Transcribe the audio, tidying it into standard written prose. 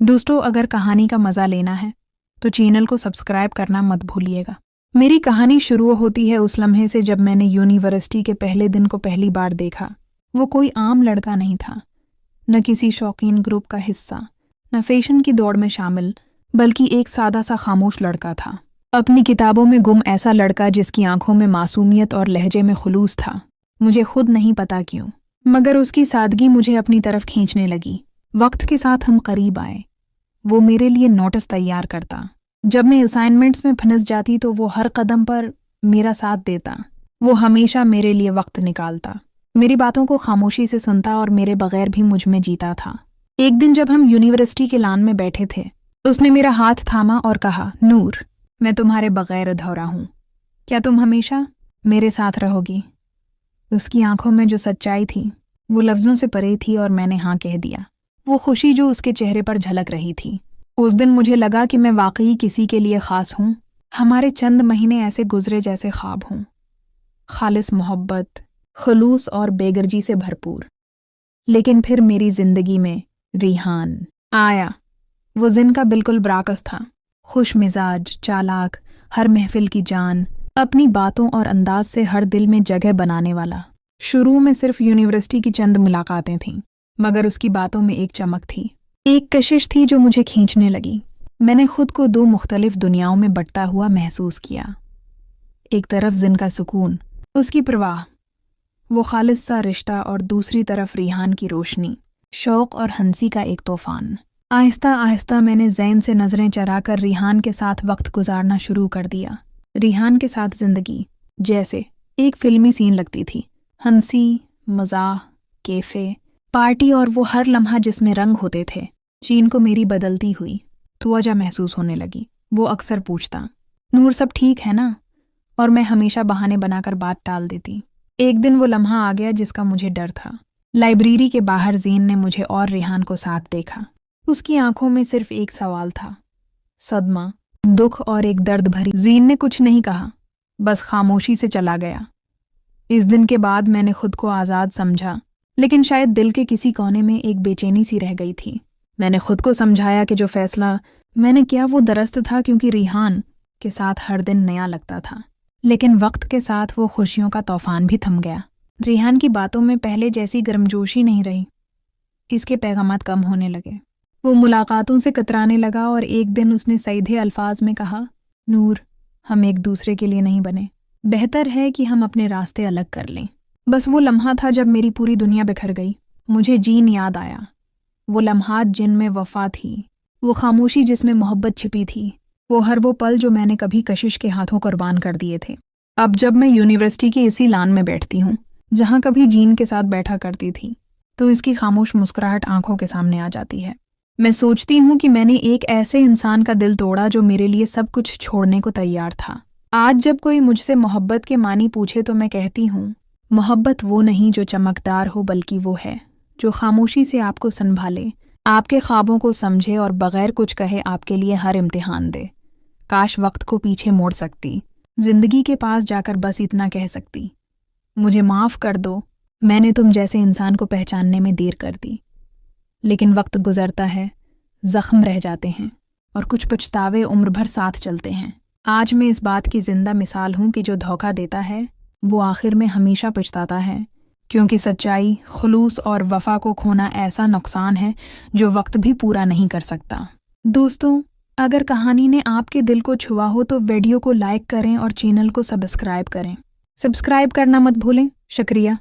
दोस्तों, अगर कहानी का मज़ा लेना है तो चैनल को सब्सक्राइब करना मत भूलिएगा। मेरी कहानी शुरू होती है उस लम्हे से जब मैंने यूनिवर्सिटी के पहले दिन को पहली बार देखा। वो कोई आम लड़का नहीं था, न किसी शौकीन ग्रुप का हिस्सा, न फैशन की दौड़ में शामिल, बल्कि एक सादा सा खामोश लड़का था। अपनी किताबों में गुम ऐसा लड़का जिसकी आंखों में मासूमियत और लहजे में खुलूस था। मुझे खुद नहीं पता क्यों, मगर उसकी सादगी मुझे अपनी तरफ खींचने लगी। वक्त के साथ हम करीब आए। वो मेरे लिए नोटिस तैयार करता। जब मैं असाइनमेंट्स में फंस जाती तो वो हर कदम पर मेरा साथ देता। वो हमेशा मेरे लिए वक्त निकालता, मेरी बातों को खामोशी से सुनता और मेरे बगैर भी मुझ में जीता था। एक दिन जब हम यूनिवर्सिटी के लॉन में बैठे थे, उसने मेरा हाथ थामा और कहा, नूर, मैं तुम्हारे बगैर अधूरा हूँ। क्या तुम हमेशा मेरे साथ रहोगी? उसकी आंखों में जो सच्चाई थी वो लफ्ज़ों से परे थी और मैंने हाँ कह दिया। वो खुशी जो उसके चेहरे पर झलक रही थी, उस दिन मुझे लगा कि मैं वाकई किसी के लिए ख़ास हूँ। हमारे चंद महीने ऐसे गुजरे जैसे ख्वाब हों, खालिस मोहब्बत, खुलूस और बेगर्जी से भरपूर। लेकिन फिर मेरी ज़िंदगी में रिहान आया। वो जिनका बिल्कुल बराकस था, खुश मिजाज, चालाक, हर महफिल की जान, अपनी बातों और अंदाज से हर दिल में जगह बनाने वाला। शुरू में सिर्फ यूनिवर्सिटी की चंद मुलाकातें थीं, मगर उसकी बातों में एक चमक थी, एक कशिश थी जो मुझे खींचने लगी। मैंने खुद को दो मुख्तलिफ दुनियाओं में बंटता हुआ महसूस किया। एक तरफ जिनका सुकून, उसकी परवाह, वो खालिस सा रिश्ता, और दूसरी तरफ रिहान की रोशनी, शौक और हंसी का एक तूफान। आहिस्ता आहिस्ता मैंने ज़हन से नज़रें चराकर रिहान के साथ वक्त गुजारना शुरू कर दिया। रिहान के साथ ज़िंदगी जैसे एक फिल्मी सीन लगती थी। हंसी, मज़ाक, कैफ़े, पार्टी और वो हर लम्हा जिसमें रंग होते थे। चीन को मेरी बदलती हुई तवज्जो महसूस होने लगी। वो अक्सर पूछता, नूर सब ठीक है ना? और मैं हमेशा बहाने बनाकर बात टाल देती। एक दिन वो लम्हा आ गया जिसका मुझे डर था। लाइब्रेरी के बाहर ज़ीन ने मुझे और रिहान को साथ देखा। उसकी आंखों में सिर्फ एक सवाल था, सदमा, दुख और एक दर्द भरी। ज़ीन ने कुछ नहीं कहा, बस खामोशी से चला गया। इस दिन के बाद मैंने खुद को आज़ाद समझा, लेकिन शायद दिल के किसी कोने में एक बेचैनी सी रह गई थी। मैंने खुद को समझाया कि जो फैसला मैंने किया वो दरस्त था क्योंकि रिहान के साथ हर दिन नया लगता था। लेकिन वक्त के साथ वो खुशियों का तूफान भी थम गया। रिहान की बातों में पहले जैसी गर्मजोशी नहीं रही। इसके पैगामात कम होने लगे। वो मुलाकातों से कतराने लगा और एक दिन उसने सीधे अल्फाज में कहा, नूर, हम एक दूसरे के लिए नहीं बने। बेहतर है कि हम अपने रास्ते अलग कर लें। बस वो लम्हा था जब मेरी पूरी दुनिया बिखर गई। मुझे जीन याद आया, वो लम्हात जिनमें वफा थी, वो खामोशी जिसमें मोहब्बत छिपी थी, वो पल जो मैंने कभी कशिश के हाथों कुर्बान कर दिए थे। अब जब मैं यूनिवर्सिटी के इसी लॉन में बैठती हूँ जहाँ कभी जीन के साथ बैठा करती थी, तो इसकी खामोश मुस्कुराहट आंखों के सामने आ जाती है। मैं सोचती हूँ कि मैंने एक ऐसे इंसान का दिल तोड़ा जो मेरे लिए सब कुछ छोड़ने को तैयार था। आज जब कोई मुझसे मोहब्बत के मानी पूछे तो मैं कहती हूँ, मोहब्बत वो नहीं जो चमकदार हो, बल्कि वो है जो खामोशी से आपको संभाले, आपके ख्वाबों को समझे और बगैर कुछ कहे आपके लिए हर इम्तिहान दे। काश वक्त को पीछे मोड़ सकती, जिंदगी के पास जाकर बस इतना कह सकती, मुझे माफ़ कर दो, मैंने तुम जैसे इंसान को पहचानने में देर कर दी। लेकिन वक्त गुजरता है, ज़ख्म रह जाते हैं और कुछ पछतावे उम्र भर साथ चलते हैं। आज मैं इस बात की जिंदा मिसाल हूँ कि जो धोखा देता है वो आखिर में हमेशा पछताता है, क्योंकि सच्चाई, खुलूस और वफा को खोना ऐसा नुकसान है जो वक्त भी पूरा नहीं कर सकता। दोस्तों, अगर कहानी ने आपके दिल को छुआ हो तो वीडियो को लाइक करें और चैनल को सब्सक्राइब करें। सब्सक्राइब करना मत भूलें। शुक्रिया।